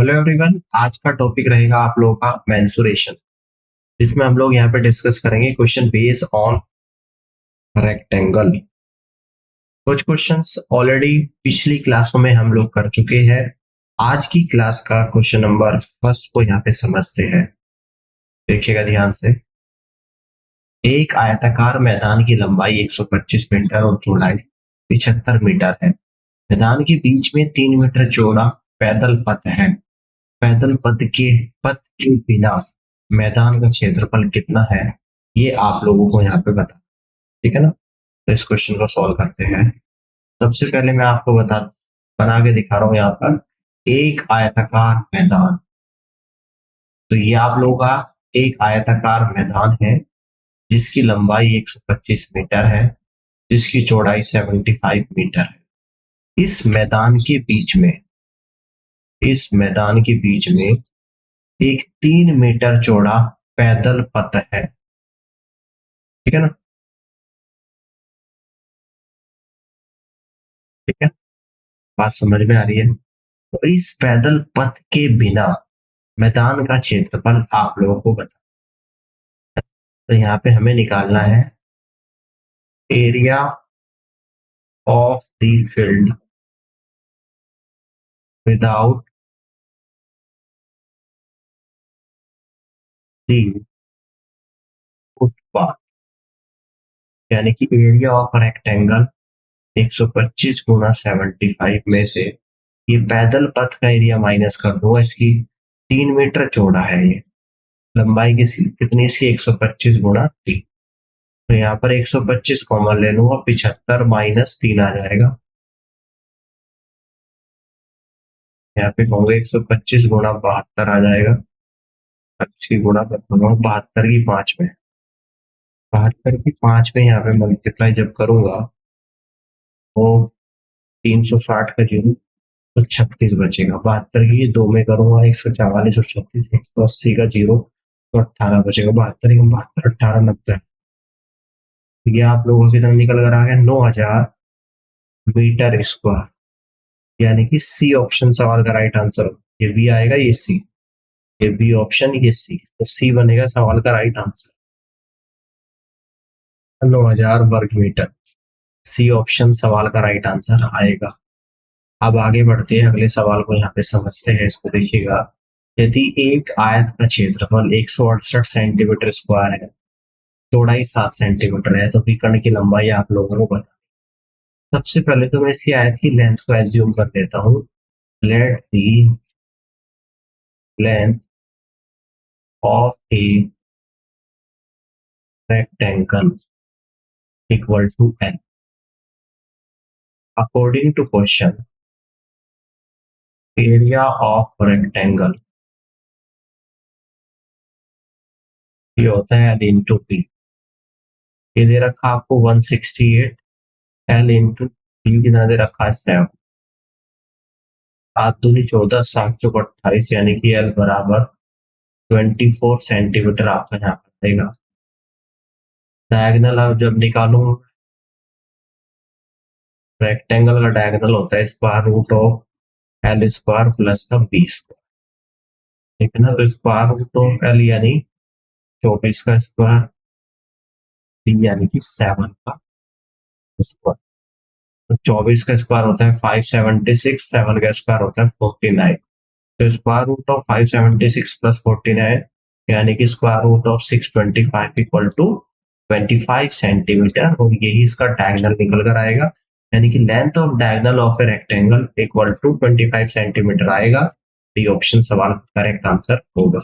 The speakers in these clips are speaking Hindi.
हेलो एवरीवन, आज का टॉपिक रहेगा आप लोगों का मेंसुरेशन, जिसमें हम लोग यहाँ पे डिस्कस करेंगे क्वेश्चन बेस्ड ऑन रेक्टेंगल। कुछ क्वेश्चंस ऑलरेडी पिछली क्लासों में हम लोग कर चुके हैं। आज की क्लास का क्वेश्चन नंबर फर्स्ट को यहाँ पे समझते हैं। देखिएगा ध्यान से। एक आयताकार मैदान की लंबाई 125 मीटर और चौड़ाई 75 मीटर है। मैदान के बीच में 3 मीटर चौड़ा पैदल पथ है। पैदल पथ के बिना मैदान का क्षेत्रफल कितना है, ये आप लोगों को यहाँ पे बता। ठीक है ना। तो इस क्वेश्चन को सॉल्व करते हैं। सबसे पहले मैं आपको बना के दिखा रहा हूँ यहाँ पर एक आयताकार मैदान। तो ये आप लोगों का एक आयताकार मैदान है जिसकी लंबाई 125 मीटर है, जिसकी चौड़ाई 75 मीटर है। इस मैदान के बीच में एक 3 मीटर चौड़ा पैदल पथ है। ठीक है ना। ठीक है, बात समझ में आ रही है। तो इस पैदल पथ के बिना मैदान का क्षेत्रफल आप लोगों को बता। तो यहाँ पे हमें निकालना है area of the field without the footpath, यानी कि एरिया ऑफ रेक्टेंगल 125 गुना 75 में से ये पैदल पथ का एरिया माइनस कर दूंगा। इसकी 3 मीटर चौड़ा है, ये लंबाई कितनी इसकी 125 गुना 3। तो यहाँ पर 125 कॉमन ले लूंगा, 75 माइनस 3 आ जाएगा। यहाँ पे कहूंगा 125 गुना 72 आ जाएगा। अच्छी गुणा कर दूंगा 72 की 5 में, 72 की 5 में यहाँ पे मल्टीप्लाई जब करूंगा तो 360 का जीरो तो 36 बचेगा। 72 की 2 में करूंगा 144 और 36 180 का जीरो तो 18 बचेगा। 72 की 72 18 90। ये आप लोगों की तरफ निकल कर आ गया 9000 मीटर स्क्वायर, यानी कि सी ऑप्शन सवाल का राइट आंसर। ये बी आएगा, ये सी, ये बी ऑप्शन, ये सी। तो सी बनेगा सवाल का राइट आंसर, 9000 वर्ग मीटर। सी ऑप्शन सवाल का राइट आंसर आएगा। अब आगे बढ़ते हैं, अगले सवाल को यहाँ पे समझते हैं। इसको देखिएगा। यदि एक आयत का क्षेत्रफल 168 सेंटीमीटर स्क्वायर है, चौड़ाई 7 सेंटीमीटर है, तो विकर्ण की लंबाई आप लोगों को बता। सबसे पहले तो मैं इसकी आयत की लेंथ को एज्यूम कर लेता हूँ। Let the length of A rectangle equal to n. According to question, area of rectangle ये होता है L इंटू पी। ये दे रखा आपको 168, L इंटू पी कितना दे रखा है 7। 7 दूनी 14, 7 चौक 28, यानी कि L बराबर 24 सेंटीमीटर आपका यहाँ पर देगा। डायगनल अब जब निकालूं, रेक्टेंगल का डायगनल होता है square root of L square plus का बी स्क्वायर। ठीक है ना। तो स्क्वायर रूट ऑफ एल यानी 24 का स्क्वायर, बी यानी कि 7 का स्क्वायर। तो 24 का स्क्वायर होता है 576, 7 का स्क्वायर होता है 49। तो स्क्वायर रूट ऑफ 576 प्लस 49 यानी कि square root of 625 equal to 25 centimetre, और यही इसका डायगोनल निकल कर आएगा। यानी कि length of diagonal of a rectangle equal to 25 centimetre आएगा। डी ऑप्शन सवाल करेक्ट आंसर होगा।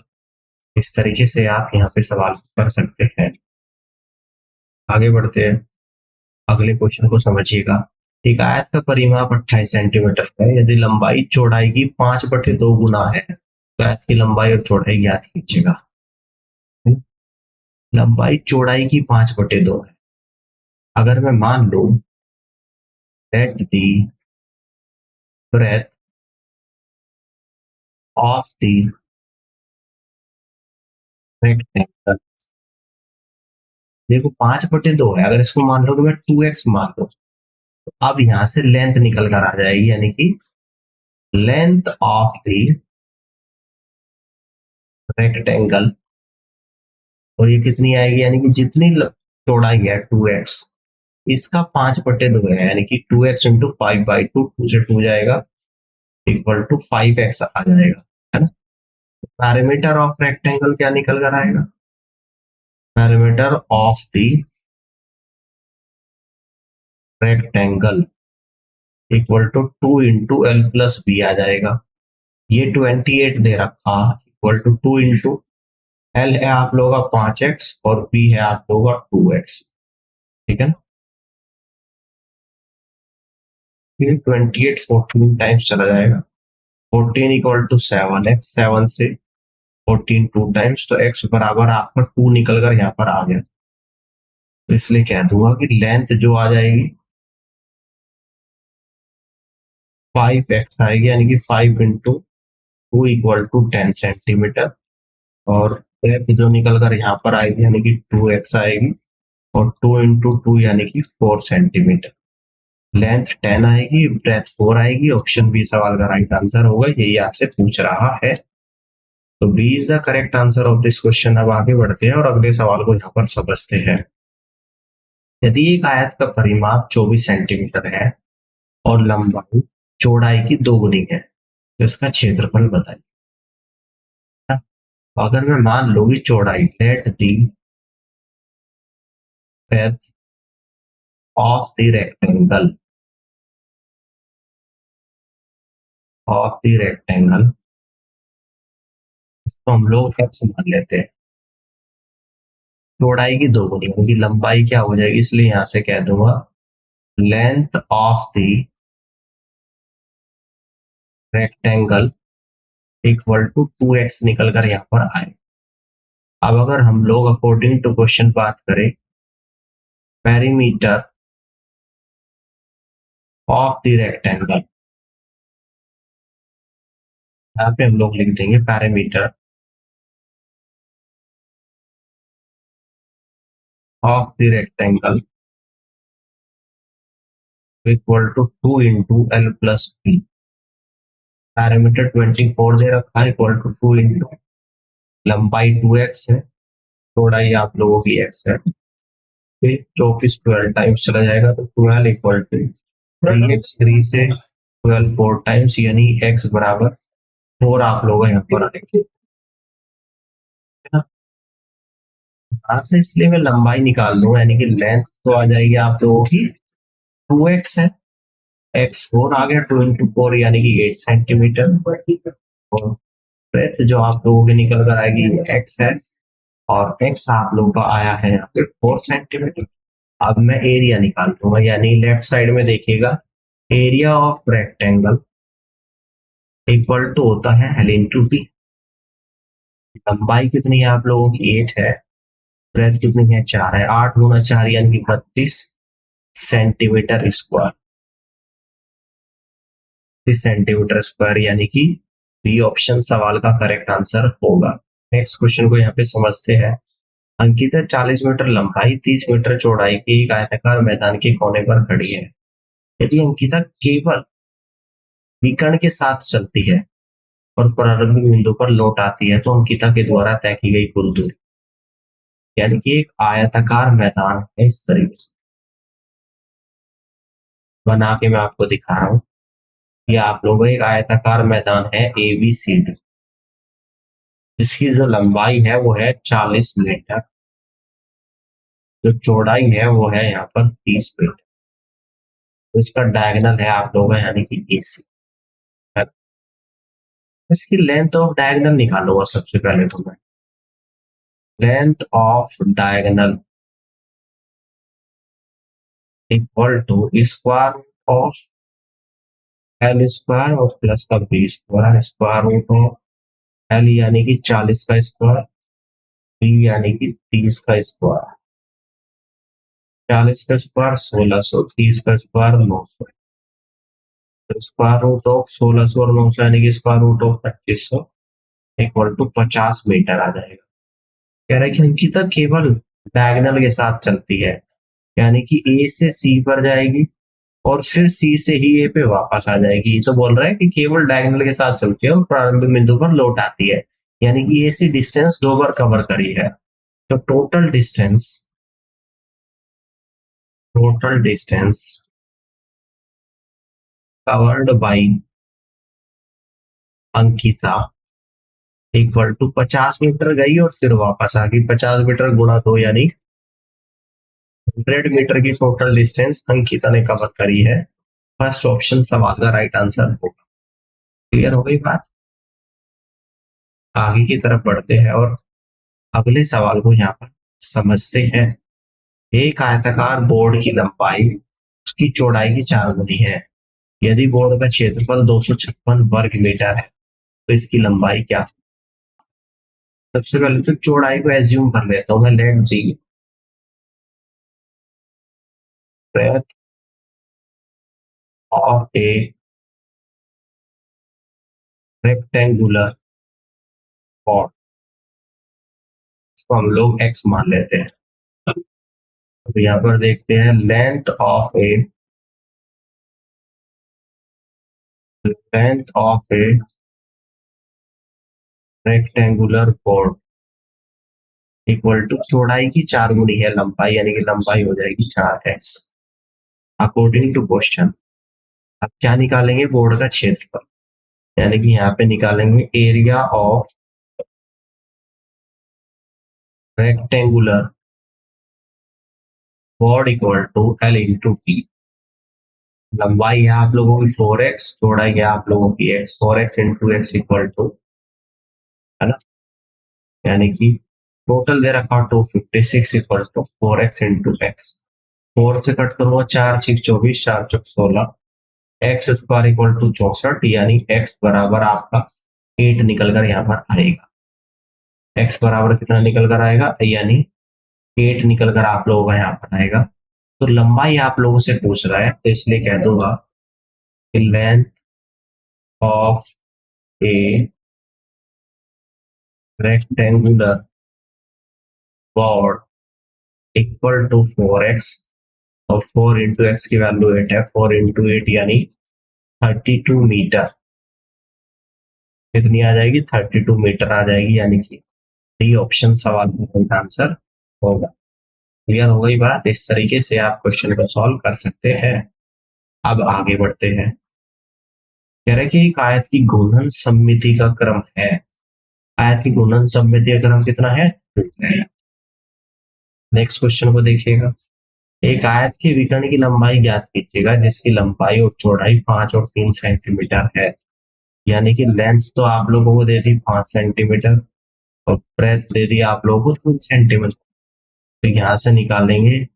इस तरीके से आप यहाँ पे सवाल कर सकते हैं। आगे बढ़ते हैं, अगले क्वेश्चन को समझिएगा। एक आयत का परिमाप 28 सेंटीमीटर है। यदि लंबाई चौड़ाई की 5/2 गुना है तो आयत की लंबाई और चौड़ाई ज्ञात कीजिएगा। लंबाई चौड़ाई की 5/2 है। अगर मैं मान लू late the breadth of the rectangle, देखो 5/2 है। अगर इसको मान लो तो मैं 2x मान लो, तो अब यहां से लेंथ निकल कर आ जाएगी, यानी कि लेंथ ऑफ द रेक्टेंगल, और ये कितनी आएगी, यानी कि जितनी चौड़ाई है 2x, इसका 5/2 है, यानी कि 2x इंटू 5/2, 2 से 2 जाएगा, इक्वल टू 5x आ जाएगा, है ना। पैरामीटर ऑफ रेक्टेंगल क्या निकल कर आएगा, perimeter of the rectangle equal to 2 into L plus B आ जाएगा। ये 28 दे रखा, इक्वल टू 2 इंटू एल है आप लोगों का 5x और बी है आप लोगों का 2x, ठीक है ना। फिर 28 14 टाइम्स चला जाएगा, 14 इक्वल टू 7x, 7 से 14 2 टाइम्स, तो x बराबर आपका 2 निकल कर यहाँ पर आ गया, तो इसलिए कह दूंगा कि लेंथ जो आ जाएगी 5x आएगी, यानी कि 5 इंटू 2 इक्वल टू 10 सेंटीमीटर, और डेप्थ जो निकल कर यहाँ पर आएगी यानी कि 2x आएगी, और 2 इंटू 2 यानी कि 4 सेंटीमीटर। लेंथ 10 आएगी, ब्रेथ 4 आएगी, ऑप्शन बी सवाल का राइट आंसर होगा, यही आपसे पूछ रहा है। तो B is the correct answer of this question. अब आगे बढ़ते हैं और अगले सवाल को यहाँ पर समझते हैं। यदि एक आयत का परिमाप 24 सेंटीमीटर है और लंबाई चौड़ाई की 2 गुनी है, तो इसका क्षेत्रफल बताइए। अगर मैं मान लो कि चौड़ाई, late the breadth of the rectangle तो हम लोग x मान लेते हैं, चौड़ाई की 2 गुनी, उनकी लंबाई क्या हो जाएगी, इसलिए यहां से कह दूंगा length of the rectangle equal to 2x निकल कर यहाँ पर आए। अब अगर हम लोग अकॉर्डिंग टू क्वेश्चन बात करें, पेरीमीटर ऑफ द रेक्टेंगल, यहाँ पे हम लोग लिख देंगे perimeter of the rectangle equal to 2 into L plus B. Parameter 24 दे रखा है, इक्वल टू 2 इंटू लंबाई 2x है, चौड़ाई आप लोगों की x है, फिर 24 12 टाइम्स चला जाएगा, तो 12 इक्वल टू 3x, 3 से 12 4 टाइम्स, यानी x बराबर 4 आप लोग यहाँ पर आएंगे, है ना। यहाँ से इसलिए मैं लंबाई निकाल दूं, यानी कि लेंथ तो आ जाएगी आप लोगों की 2x है, x 4 आ गया, 2 इंटू 4 यानी कि 8 सेंटीमीटर, और ब्रेथ जो आप लोगों की निकल कर आएगी x है, और x आप लोगों का आया है यहाँ पे 4 सेंटीमीटर। अब मैं एरिया निकाल दूंगा, यानी लेफ्ट साइड में देखिएगा, area of rectangle equal to होता है एल इंटू बी। लंबाई कितनी है आप लोगों की 8 है, ब्रेथ कितनी है 4 है, 8 गुना 4 यानी कि 32 सेंटीमीटर स्क्वायर, सेंटीमीटर स्क्वायर, यानी कि बी ऑप्शन सवाल का करेक्ट आंसर होगा। नेक्स्ट क्वेश्चन को यहाँ पे समझते हैं। अंकिता 40 मीटर लंबाई 30 मीटर चौड़ाई की एक आयताकार मैदान के कोने पर खड़ी है। यदि अंकिता केवल विकर्ण के साथ चलती है और प्रारंभिक बिंदु पर लौट आती है, तो अंकिता के द्वारा तय की गई कुल दूरी, यानी कि एक आयताकार मैदान है, इस तरीके से बना के मैं आपको दिखा रहा हूँ। ये आप लोगों का एक आयताकार मैदान है ABCD, जिसकी जो लंबाई है वो है 40 मीटर, जो चौड़ाई है वो है यहाँ पर 30 मीटर, तो इसका डायगोनल है आप लोगों का यानी कि AC। इसकी लेंथ ऑफ डायगोनल निकालूंगा सबसे पहले, तो मैं length of diagonal equal to square root of L square और प्लस का B square, square root of L यानी कि 40 का स्क्वायर, बी यानी कि 30 का स्क्वायर, 40 का स्क्वायर 1600, 30 का स्क्वायर 900, स्क्वायर रूट ऑफ 1600 और 900 यानी कि square root of 2500 equal to 50 metre आ जाएगा। कह रहा है कि अंकिता केवल डायगोनल के साथ चलती है, यानी कि ए से सी पर जाएगी और फिर सी से ही ए पे वापस आ जाएगी। ये तो बोल रहा है कि केवल डायगोनल के साथ चलती है और प्रारंभिक बिंदु पर लौट आती है, यानी कि ये सी डिस्टेंस 2 बार कवर करी है। तो total distance covered by Ankita equal to 50 metre गई और फिर वापस आ गई। 50 मीटर गुणा 2 यानी 100 मीटर की टोटल डिस्टेंस अंकिता ने कवर करी है। फर्स्ट ऑप्शन सवाल का राइट आंसर होगा। क्लियर हो गई बात। आगे की तरफ बढ़ते हैं और अगले सवाल को यहाँ पर समझते हैं। एक आयताकार बोर्ड की लंबाई उसकी चौड़ाई की 4 गुनी है। यदि बोर्ड का क्षेत्रफल 256 वर्ग मीटर है तो इसकी लंबाई क्या। सबसे पहले तो चौड़ाई को एज्यूम कर लेता हूं मैं। Let the breadth of a rectangular board, इसको हम लोग एक्स मान लेते हैं। अब यहाँ पर देखते हैं length of a rectangular board equal to चौड़ाई की 4 गुनी है लंबाई, यानी कि लंबाई हो जाएगी 4x अकॉर्डिंग टू क्वेश्चन। अब क्या निकालेंगे, बोर्ड का क्षेत्रफल, यानी कि यहाँ पे निकालेंगे area of rectangular board equal to L into T. लंबाई है आप लोगों की 4x, चौड़ाई है आप लोगों की x, 4x into x equal to, है ना, यानी कि टोटल दे रखा 256 equal to 4x into x. 4 से कट करूंगा 4 6 24, 4 चौक 16, एक्स स्क्वायर इक्वल टू 64, यानी x बराबर आपका 8 निकल कर यहाँ पर आएगा। x बराबर कितना निकल कर आएगा, यानी 8 निकल कर आप लोगों का यहाँ पर आएगा। तो लंबाई आप लोगों से पूछ रहा है तो इसलिए कह दूंगा कि length of a rectangular board equal to 4x, और 4 इंटू एक्स की वैल्यू 8 है, 4 इंटू 8 यानी 32 मीटर। कितनी आ जाएगी, 32 मीटर आ जाएगी, यानी कि डी ऑप्शन सवाल का आंसर होगा। क्लियर हो गई बात। इस तरीके से आप क्वेश्चन को सॉल्व कर सकते हैं। अब आगे बढ़ते हैं। कह रहे कि एक आयत की गुणन सममिति का क्रम है। आयत की गुणन सममिति का क्रम कितना है। नेक्स्ट क्वेश्चन को देखिएगा। एक आयत के विकर्ण की लंबाई ज्ञात कीजिएगा जिसकी लंबाई और चौड़ाई 5 और 3 सेंटीमीटर है। यानी कि लेंथ तो आप लोगों को दे दी 5 सेंटीमीटर और ब्रेथ दे दी आप लोगों को 3 सेंटीमीटर। तो यहां से निकालेंगे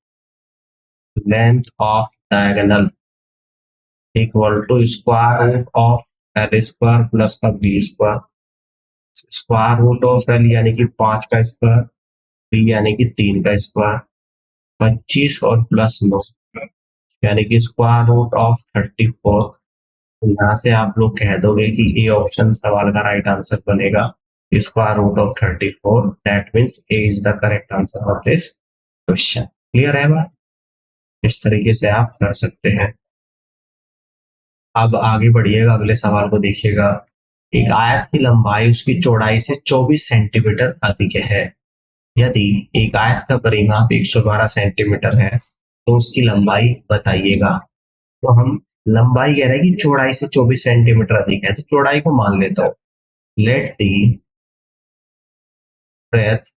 length of diagonal equal to square root of L square plus का B square. Square root of L यानी कि 5 का स्क्वायर, बी यानी कि 3 का स्क्वायर, 25 और प्लस 9 यानी कि स्क्वायर रूट ऑफ 34। तो यहाँ से आप लोग कह दोगे कि ए ऑप्शन सवाल का राइट आंसर बनेगा, square root of 34। That means A is the correct answer of this question. Clear है बात। इस तरीके से आप कर सकते हैं। अब आगे बढ़िएगा, अगले सवाल को देखिएगा। एक आयत की लंबाई उसकी चौड़ाई से 24 सेंटीमीटर अधिक है। यदि एक आयत का परिमाप 112 सेंटीमीटर है तो उसकी लंबाई बताइएगा। तो हम लंबाई कह रहे हैं कि चौड़ाई से 24 सेंटीमीटर अधिक है, तो चौड़ाई को मान लेता हूं। Let the breadth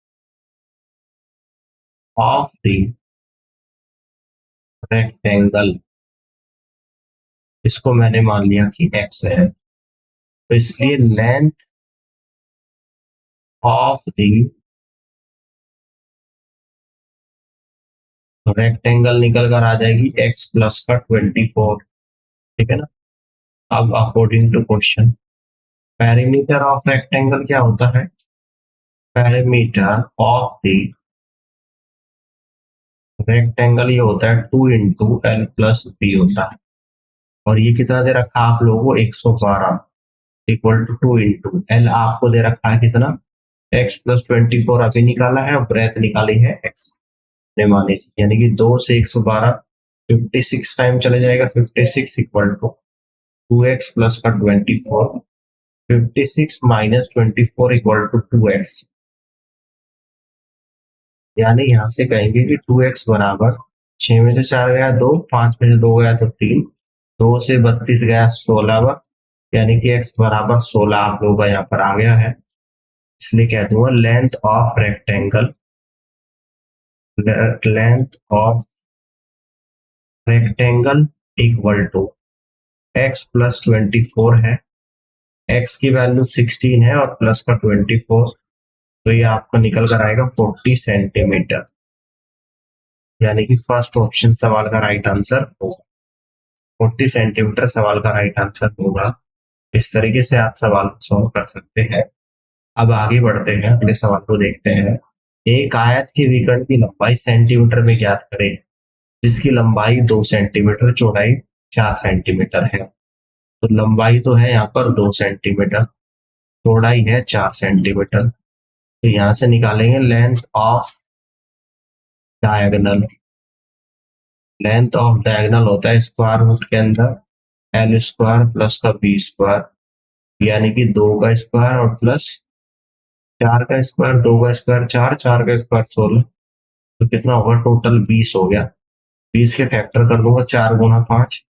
of the rectangle, इसको मैंने मान लिया कि x है, तो इसलिए लेंथ ऑफ द रेक्टेंगल निकल कर आ जाएगी x प्लस का 24। ठीक है ना। अब according to question perimeter of rectangle क्या होता है, पेरीमीटर ऑफ द रेक्टेंगल ये होता है 2 इंटू एल प्लस बी होता है। और ये कितना दे रखा है आप लोगों को, 112 इक्वल टू 2 इंटू एल आपको दे रखा है कितना, x प्लस 24 अभी निकाला है और ब्रेथ निकाली है x ने मानी थी, यानी कि 2 से 112 56 टाइम चले जाएगा, 56 इक्वल टू 2x प्लस का 24 56 माइनस 24 इक्वल टू 2x, यानी यहां से कहेंगे कि 2x बराबर 6 में से 4 गया 2, 5 में से 2 गया तो 3, 2 से 32 गया 16, यानी कि x बराबर 16 आप लोगों का यहाँ पर आ गया है। इसलिए कह दूंगा length of rectangle, length of rectangle equal to x plus 24 है, x की वैल्यू 16 है और प्लस का 24, तो ये आपको निकल कर आएगा 40 सेंटीमीटर, यानी कि फर्स्ट ऑप्शन सवाल का राइट आंसर होगा। 40 सेंटीमीटर सवाल का राइट आंसर होगा। इस तरीके से आप सवाल को सॉल्व कर सकते हैं। अब आगे बढ़ते हैं, अगले सवाल को देखते हैं। एक आयत के विकर्ण की लंबाई सेंटीमीटर में ज्ञात करें, जिसकी लंबाई 2 सेंटीमीटर, चौड़ाई 4 सेंटीमीटर है। तो लंबाई तो है यहाँ पर 2 सेंटीमीटर, चौड़ाई है 4 सेंटीमीटर, तो यहां से निकालेंगे length of diagonal. Length of diagonal होता है स्क्वायर रूट के अंदर एल स्क्वायर प्लस का बी स्क्वायर, यानी कि 2 का स्क्वायर और प्लस 4 का स्क्वायर, 2 का स्क्वायर 4, 4 का स्क्वायर 16, तो कितना होगा टोटल 20 हो गया। 20 के फैक्टर कर लूंगा 4 गुणा 5,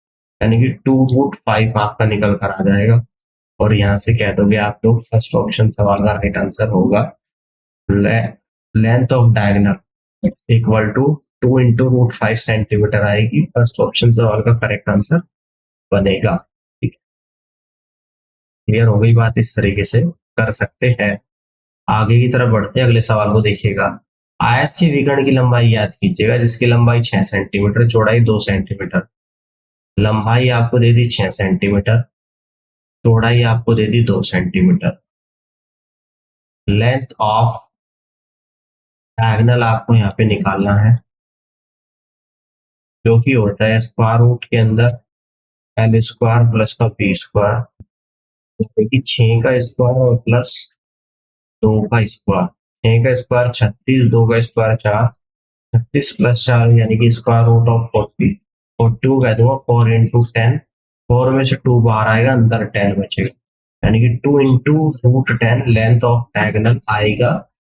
यानी कि 2√5 आपका निकल कर आ जाएगा। और यहाँ से कह दोगे आप लोग फर्स्ट ऑप्शन सवाल का राइट आंसर होगा length of diagonal equal to 2 into √5 centimetre आएगी। फर्स्ट ऑप्शन सवाल का करेक्ट आंसर बनेगा। ठीक, क्लियर हो गई बात? इस तरीके से कर सकते हैं। आगे की तरफ बढ़ते हैं, अगले सवाल को देखिएगा। आयत के विकर्ण की लंबाई याद कीजिएगा, जिसकी लंबाई 6 सेंटीमीटर, चौड़ाई 2 सेंटीमीटर। लंबाई आपको दे दी 6 सेंटीमीटर, चौड़ाई आपको दे दी 2 सेंटीमीटर। लेंथ ऑफ डायगोनल आपको यहाँ पे निकालना है, जो कि होता है स्क्वायर रूट के अंदर एल स्क्वायर प्लस का बी स्क्वायर, जैसे कि 6 का स्क्वायर और प्लस 2 का स्क्वायर। 6 का स्क्वायर 36, 2 का स्क्वायर 4, 36 प्लस 4 यानी कि स्क्वायर रूट ऑफ 40। 40 को कह दूंगा 4 इंटू 10, 4 में से 2 बाहर आएगा, अंदर 10 बचेगा, यानी कि 2 इंटू √10 लेंथ ऑफ डायगोनल आएगा।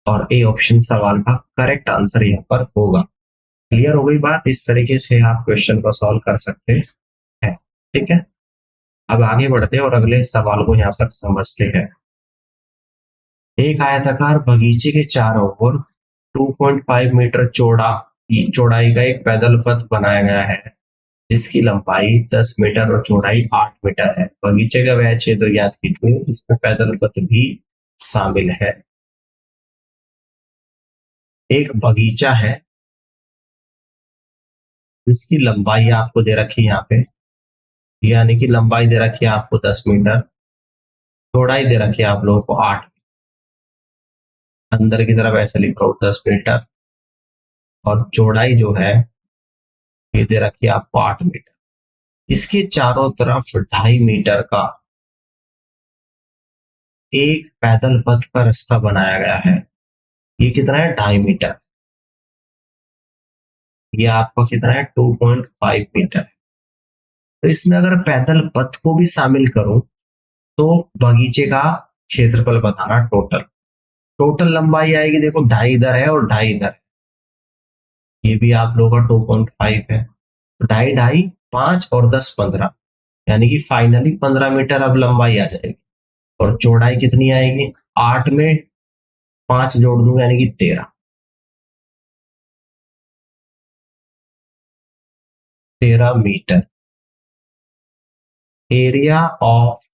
और ए ऑप्शन सवाल का करेक्ट आंसर यहाँ पर होगा। क्लियर हो गई बात? इस तरीके से आप क्वेश्चन को सॉल्व कर सकते हैं। ठीक है, अब आगे बढ़ते हैं और अगले सवाल को यहाँ पर समझते हैं। एक आयताकार बगीचे के चारों ओर 2.5 मीटर चौड़ाई का एक पैदल पथ बनाया गया है, जिसकी लंबाई 10 मीटर और चौड़ाई 8 मीटर है। बगीचे का वह क्षेत्र ज्ञात कीजिए जिसमें पैदल पथ भी शामिल है। एक बगीचा है जिसकी लंबाई आपको दे रखी है यहाँ पे, यानी कि लंबाई दे रखी है आपको 10 मीटर, चौड़ाई दे रखी है आप लोगों को 8, अंदर की तरफ ऐसे लिखा हो 10 मीटर, और चौड़ाई जो है ये दे रखी है आपको 8 मीटर। इसके चारों तरफ 2.5 मीटर का एक पैदल पथ का रास्ता बनाया गया है। ये कितना है? 2.5 मीटर। ये आपका कितना है? 2.5 मीटर। तो इसमें अगर पैदल पथ को भी शामिल करूं तो बगीचे का क्षेत्रफल बताना टोटल। टोटल लंबाई आएगी, देखो 2.5 इधर है और 2.5 इधर है, ये भी आप लोगों का 2.5 है। 2.5 2.5 5 और 10 15, यानी कि फाइनली 15 मीटर अब लंबाई आ जाएगी। और चौड़ाई कितनी आएगी? 8 में 5 जोड़ दूंगा यानी कि 13 metre. Area of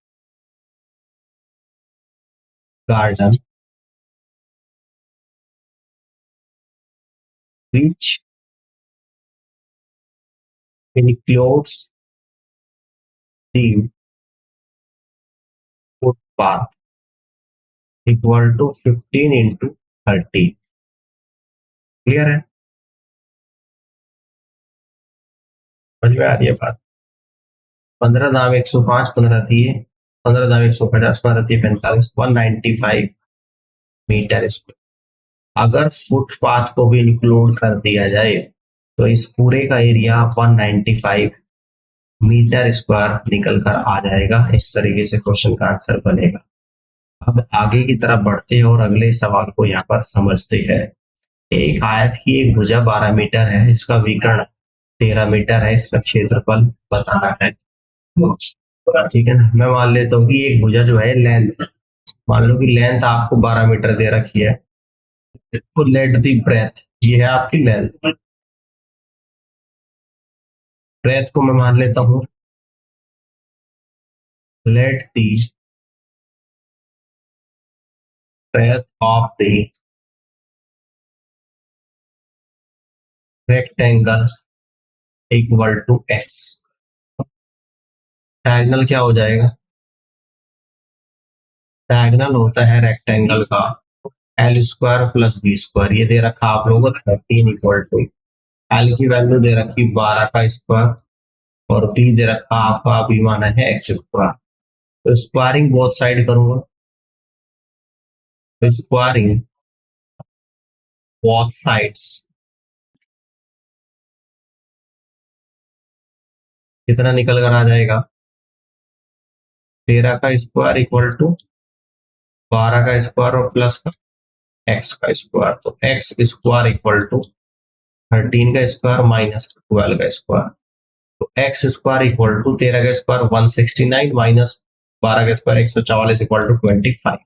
garden which includes the footpath equal to 15 into 30। Clear है? समझ में आ रही है बात? 15 दाम 105, 15 दिए, 15 दाम 150, 15 दिए 45, 195 मीटर स्क्वायर। अगर फुटपाथ को भी इंक्लूड कर दिया जाए तो इस पूरे का एरिया 195 मीटर स्क्वायर निकल कर आ जाएगा। इस तरीके से क्वेश्चन का आंसर बनेगा। अब आगे की तरफ बढ़ते हैं और अगले सवाल को यहाँ पर समझते हैं। एक आयत की एक भुजा 12 मीटर है, इसका विकर्ण 13 मीटर है, इसका क्षेत्रफल बताना है। ठीक है ना। मैं मान लेता हूँ कि एक भुजा जो है लेंथ, मान लो कि लेंथ आपको 12 मीटर दे रखी है, तो लेट दी ब्रेथ, ये है आपकी लेंथ। ब्रेथ को मैं मान लेता हूँ let the breadth of the rectangle equal to x. Diagonal क्या हो जाएगा? डायगोनल होता है रेक्टेंगल का L square plus B square. ये दे रखा आप लोगों को 13 इक्वल टू, एल की वैल्यू दे रखी 12 का स्क्वायर और बी दे रखा आपका अभी माना है एक्स स्क्वायर। तो स्क्वायरिंग बोथ साइड करूंगा, तो स्क्वायरिंग बोथ साइड्स कितना निकल कर आ जाएगा? 13 का स्क्वायर इक्वल टू 12 का स्क्वायर और प्लस का एक्स का स्क्वायर, तो एक्स स्क्वायर इक्वल टू 13 का स्क्वायर माइनस 12 का स्क्वायर। तो एक्स स्क्वायर इक्वल टू 13 का स्क्वायर 169 माइनस 12 का स्क्वायर 144 इक्वल टू 25,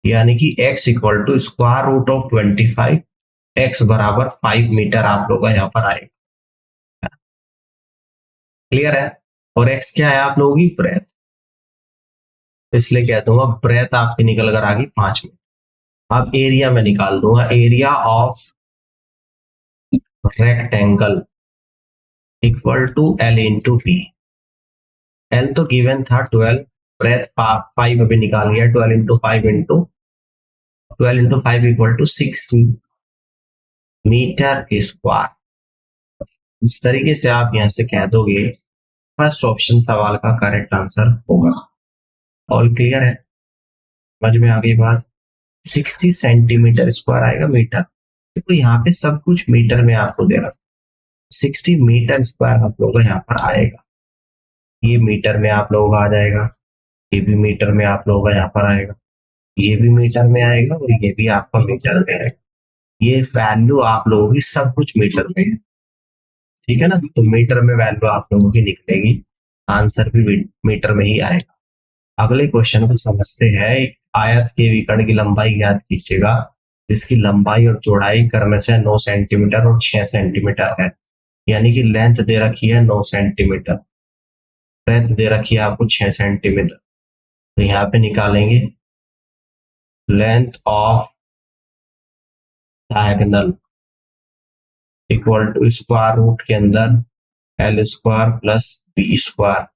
यानी कि x equal to square root of 25, x बराबर 5 मीटर आप लोग का यहाँ पर आएगा। क्लियर है? और एक्स क्या है आप लोगों की? ब्रेथ। तो इसलिए कह दूंगा ब्रेथ आपकी निकल कर आ गई 5 मीटर। अब एरिया में निकाल दूंगा, area of rectangle equal to L into B. L तो गिवन था 12, ब्रेथ 5 अभी निकाल लिया, 12 into 5 into 12 into 5 equal to 60 metre square. इस तरीके से आप यहां से कह दोगे फर्स्ट ऑप्शन सवाल का करेक्ट आंसर होगा। ऑल क्लियर है? समझ में आ गई बात? 60 सेंटीमीटर स्क्वायर आएगा मीटर, तो यहाँ पे सब कुछ मीटर में आपको दे रहा, 60 मीटर स्क्वायर आप लोगों का यहाँ पर आएगा। ये मीटर में आप लोगों का आ जाएगा, ये भी मीटर में आप लोगों का यहाँ पर आएगा, ये भी मीटर में आएगा और ये भी आपका मीटर में आएगा। ये वैल्यू आप लोगों की सब कुछ मीटर में है। ठीक है ना। तो मीटर में वैल्यू आप लोगों की निकलेगी, आंसर भी मीटर में ही आएगा। अगले क्वेश्चन को समझते हैं। एक आयत के विकर्ण की लंबाई ज्ञात कीजिएगा जिसकी लंबाई और चौड़ाई क्रम से 9 सेंटीमीटर और 6 सेंटीमीटर है, यानी कि लेंथ दे रखी है 9 सेंटीमीटर, ब्रेथ दे रखी है आपको 6 सेंटीमीटर। तो यहाँ पे निकालेंगे length of diagonal equal to square root के अंदर L square plus B square,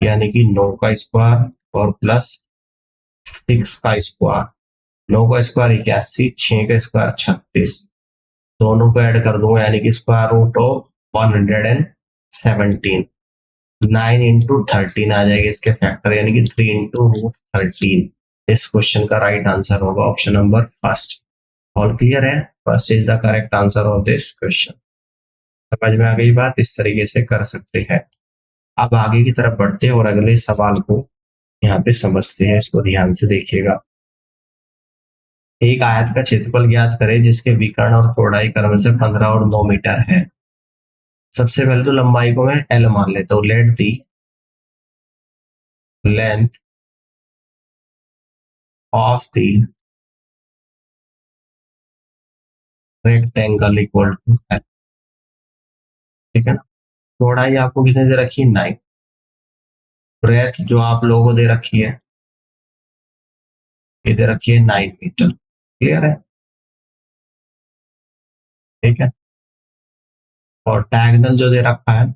यानी कि 9 का स्क्वायर और प्लस 6 का स्क्वायर। 9 का स्क्वायर 81, 6 का स्क्वायर 36, दोनों को ऐड कर दूंगा यानी कि स्क्वायर रूट ऑफ 117। 9 इंटू 13 आ जाएगी इसके फैक्टर, यानी कि 3 इंटू रूट 13। इस क्वेश्चन का राइट आंसर होगा option number first. All clear है? First is the correct answer of this question. समझ में आ गई बात? इस तरीके से कर सकते हैं। अब आगे की तरफ बढ़ते हैं और अगले सवाल को यहाँ पे समझते हैं, इसको ध्यान से देखिएगा। एक आयत का क्षेत्रफल ज्ञात करें जिसके विकर्ण और चौड़ाई क्रम से 15 और 9 मीटर है। सबसे पहले तो लंबाई को मैं एल मान लेता हूँ, let the length of the rectangle equal to L. ठीक है ना। चौड़ाई आपको कितने दे रखी है? 9। ब्रेथ जो आप लोगों को दे रखी है, ये दे रखी है 9 मीटर। क्लियर है? ठीक है। और डायगोनल जो दे रखा है,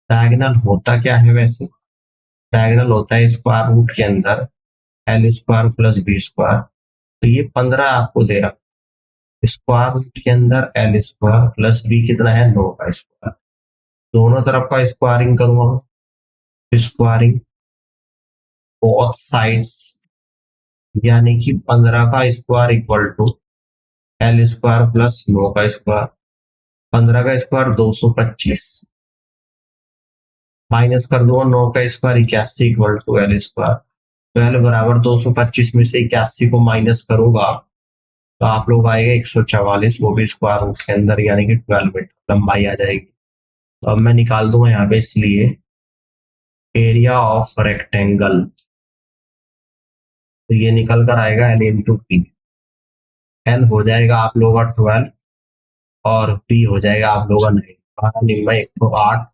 डायगोनल होता क्या है वैसे? डायगोनल होता है स्क्वायर रूट के अंदर L square plus B square. तो ये 15 आपको दे रखा है, स्क्वायर रूट के अंदर एल स्क्वायर प्लस बी कितना है? 9 का स्क्वायर। दोनों तरफ का स्क्वायरिंग करूंगा, स्क्वायरिंग बोथ साइड्स, यानी कि 15 का square equal to L square plus 9 का स्क्वायर। 15 का स्क्वायर 225 माइनस कर दूंगा 9 का square 81 equal to L square. 12 बराबर 225 में से 81 को माइनस करूंगा तो आप लोग आएगा 144, वो भी स्क्वायर रूट के अंदर, यानी कि 12 मीटर लंबाई आ जाएगी। तो अब मैं निकाल दूंगा यहाँ पे इसलिए एरिया ऑफ रेक्टेंगल, तो ये निकल कर आएगा एल इंटू पी। एल हो जाएगा आप लोगों का 12 और पी हो जाएगा आप लोगों का 9, 108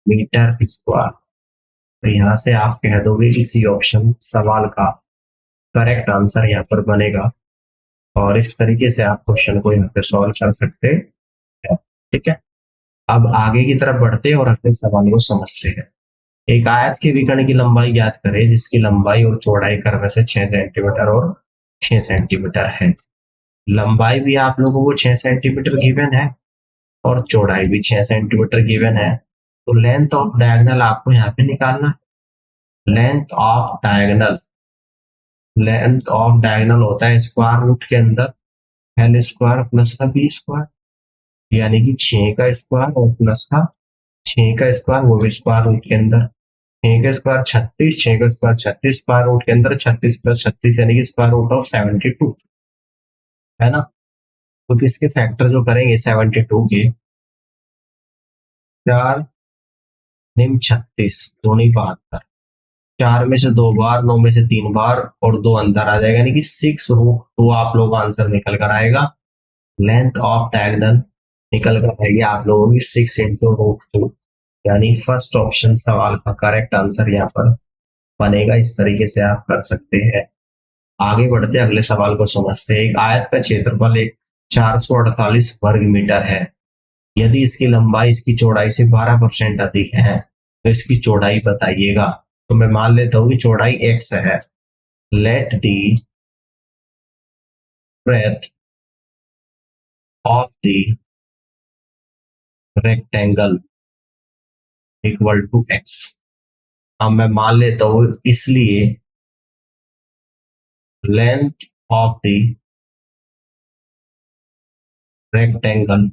मीटर स्क्वायर। तो यहाँ से आप कह दोगे इसी ऑप्शन सवाल का करेक्ट आंसर यहाँ पर बनेगा, और इस तरीके से आप क्वेश्चन को यहाँ पे सॉल्व कर सकते हैं। ठीक है, अब आगे की तरफ बढ़ते हैं और अगले सवाल को समझते हैं। एक आयत के विकर्ण की लंबाई ज्ञात करें जिसकी लंबाई और चौड़ाई क्रम से 6 सेंटीमीटर और 6 सेंटीमीटर है। लंबाई भी आप लोगों को 6 सेंटीमीटर गिवन है और चौड़ाई भी 6 सेंटीमीटर गिवन है। तो लेंथ ऑफ डायगोनल आपको यहाँ पे निकालना है। लेंथ ऑफ डायगोनल होता है स्क्वायर रूट के अंदर एल स्क्वायर प्लस का बी स्क्वायर, यानी कि 6 का स्क्वायर और प्लस का 6 का स्क्वायर, वो भी स्क्वायर रूट के अंदर। 6 का स्क्वायर 36, 6 का स्क्वायर 36, स्क्वायर रूट के अंदर 36 प्लस 36 यानी कि स्क्वायर रूट ऑफ 72, है ना। तो किसके फैक्टर जो करेंगे 72 के, 4 निम 36 दूनी 72, 4 में से 2 बार, 9 में से 3 बार और 2 अंदर आ जाएगा, यानी कि 6√2 आप लोगों का आंसर निकल कर आएगा। लेंथ ऑफ डायगोनल निकल कर आएगी आप लोगों की 6 इंटू रूट 2, यानी फर्स्ट ऑप्शन सवाल का करेक्ट आंसर यहाँ पर बनेगा। इस तरीके से आप कर सकते हैं। आगे बढ़ते अगले सवाल को समझते हैं। एक आयत का क्षेत्रफल एक 448 वर्ग मीटर है। यदि इसकी लंबाई इसकी चौड़ाई से 12% अधिक है तो इसकी चौड़ाई बताइएगा। तो मैं मान लेता हूं कि चौड़ाई x है। Let the breadth of the rectangle equal to x। अब मैं मान लेता हूं इसलिए लेंथ ऑफ द रेक्टेंगल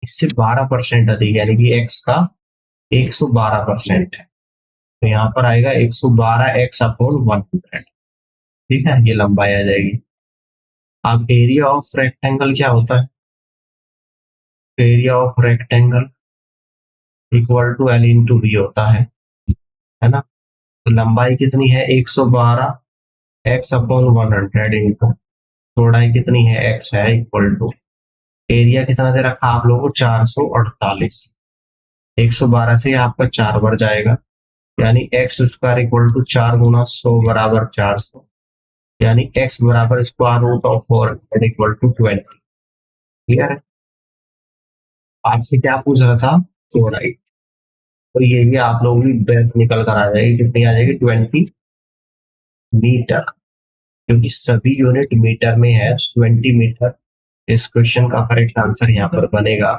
इससे 12% अधिक, यानी कि x का 112% है, तो यहाँ पर आएगा 112x/100। ठीक है, ये लंबाई आ जाएगी। अब एरिया ऑफ रेक्टेंगल क्या होता है? Area of rectangle equal to L into B होता है ना। तो लंबाई कितनी है 112x/100 इंटू चौड़ाई कितनी है x है इक्वल टू एरिया कितना दे रखा आप लोगों को 448। 112 से आपका 4 बार जाएगा, यानी एक्स स्क्वायर इक्वल टू 4 गुना 100 बराबर 400, यानी x बराबर square root of 400 equal to 20। Clear है? आपसे क्या पूछ रहा था? चौड़ाई। तो ये भी आप लोगों की ब्रेथ निकल कर आ जाएगी, कितनी आ जाएगी 20 मीटर, क्योंकि सभी यूनिट मीटर में है 20 मीटर। इस क्वेश्चन का करेक्ट आंसर यहाँ पर बनेगा,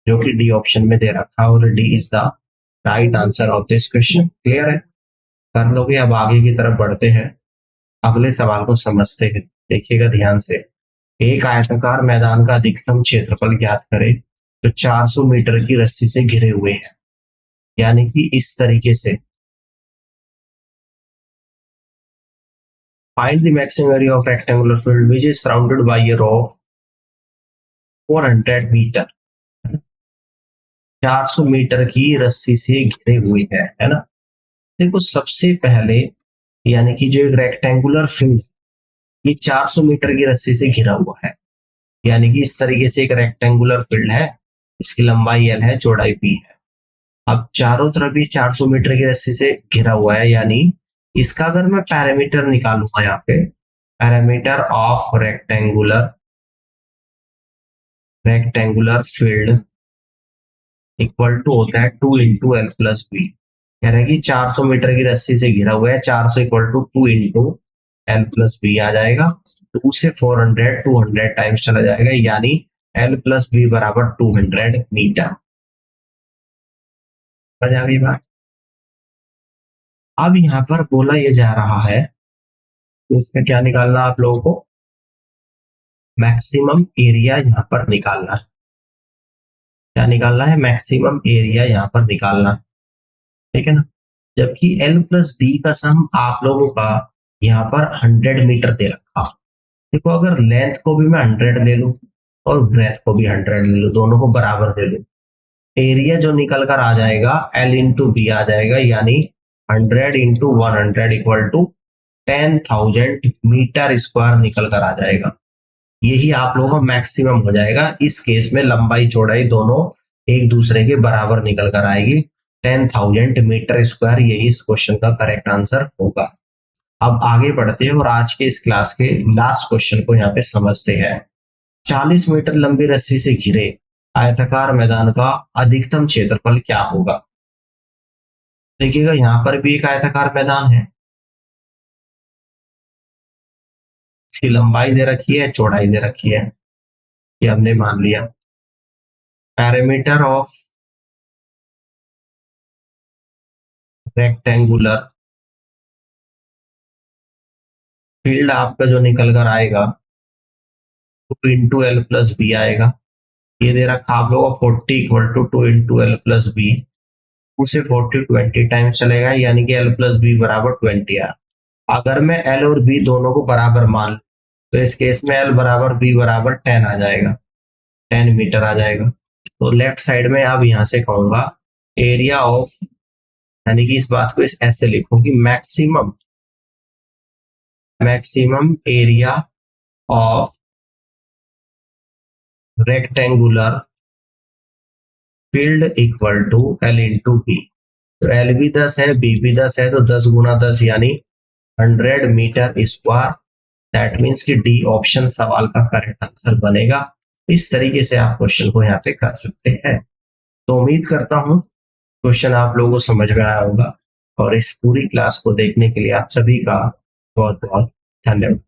जो कि डी ऑप्शन में दे रखा है, और D is the right answer of this question. Clear है? कर लोगे? अब आगे की तरफ बढ़ते हैं, अगले सवाल को समझते हैं। देखिएगा ध्यान से। एक आयताकार मैदान का अधिकतम क्षेत्रफल ज्ञात करें जो 400 मीटर की रस्सी से घिरे हुए है, यानी कि इस तरीके से। Find the maximum area of rectangular field which is surrounded by a row of 400 metre. 400 metre की रस्सी से घिरे हुए है ना। देखो सबसे पहले, यानी कि जो एक रेक्टेंगुलर फील्ड ये 400 मीटर की रस्सी से घिरा हुआ है, यानी कि इस तरीके से एक रेक्टेंगुलर फील्ड है, इसकी लंबाई एल है, चौड़ाई पी है। अब चारों तरफ भी 400 मीटर की रस्सी से घिरा हुआ है, यानी इसका अगर मैं पैरामीटर निकालूंगा यहाँ पे, parameter of rectangular field equal to होता है 2 इंटू एल प्लस बी। कह रहे हैं कि 400 मीटर की रस्सी से घिरा हुआ है, 400 equal to 2 into L plus B आ जाएगा। 2 से 400 200 टाइम्स चला जाएगा, यानी एल प्लस बी बराबर 200 मीटर। समझ आ गई बात? अब यहाँ पर बोला यह जा रहा है तो इसका क्या निकालना आप लोगों को? मैक्सिमम एरिया यहाँ पर निकालना है। क्या निकालना है? मैक्सिमम एरिया यहाँ पर निकालना है। ठीक है ना। जबकि एल प्लस बी का सम आप लोगों का यहाँ पर 100 मीटर दे रखा। देखो अगर लेंथ को भी मैं 100 ले लूं और ब्रेथ को भी 100 ले लूं, दोनों को बराबर ले लूं, एरिया जो निकल कर आ जाएगा एल इंटू बी आ जाएगा, यानी 100 into 100 equal to 10,000 metre square निकल कर आ जाएगा। यही आप लोगों का मैक्सिमम हो जाएगा। इस केस में लंबाई चौड़ाई दोनों एक दूसरे के बराबर निकल कर आएगी, 10,000 मीटर स्क्वायर, यही इस क्वेश्चन का करेक्ट आंसर होगा। अब आगे बढ़ते हैं और आज के इस क्लास के लास्ट क्वेश्चन को यहाँ पे समझते हैं। 40 मीटर लंबी रस्सी से घिरे आयताकार मैदान का अधिकतम क्षेत्रफल क्या होगा? देखिएगा यहाँ पर भी एक आयताकार मैदान है, इसकी लंबाई दे रखी है, चौड़ाई दे रखी है, ये हमने मान लिया। पैरामीटर ऑफ रेक्टेंगुलर फील्ड आपका जो निकल कर आएगा 2 इंटू एल प्लस बी आएगा। ये दे रखा आप लोगों को 40 equal to 2 into L plus B, उसे 40 20 टाइम्स चलेगा, यानी कि एल प्लस बी बराबर 20 है। अगर मैं एल और बी दोनों को बराबर मान लूं, तो इस केस में एल बराबर बी बराबर 10 आ जाएगा, 10 मीटर आ जाएगा। तो लेफ्ट साइड में अब यहां से कहूंगा एरिया ऑफ, यानी कि इस बात को इस ऐसे लिखूं कि maximum area of rectangular field equal to L into B. तो एल भी 10 है, बी भी 10 है, तो 10 गुना 10 यानी 100 मीटर स्क्वायर। दैट मीन्स कि डी ऑप्शन सवाल का करेक्ट आंसर बनेगा। इस तरीके से आप क्वेश्चन को यहाँ पे कर सकते हैं। तो उम्मीद करता हूँ क्वेश्चन आप लोगों को समझ में आया होगा, और इस पूरी क्लास को देखने के लिए आप सभी का बहुत बहुत धन्यवाद।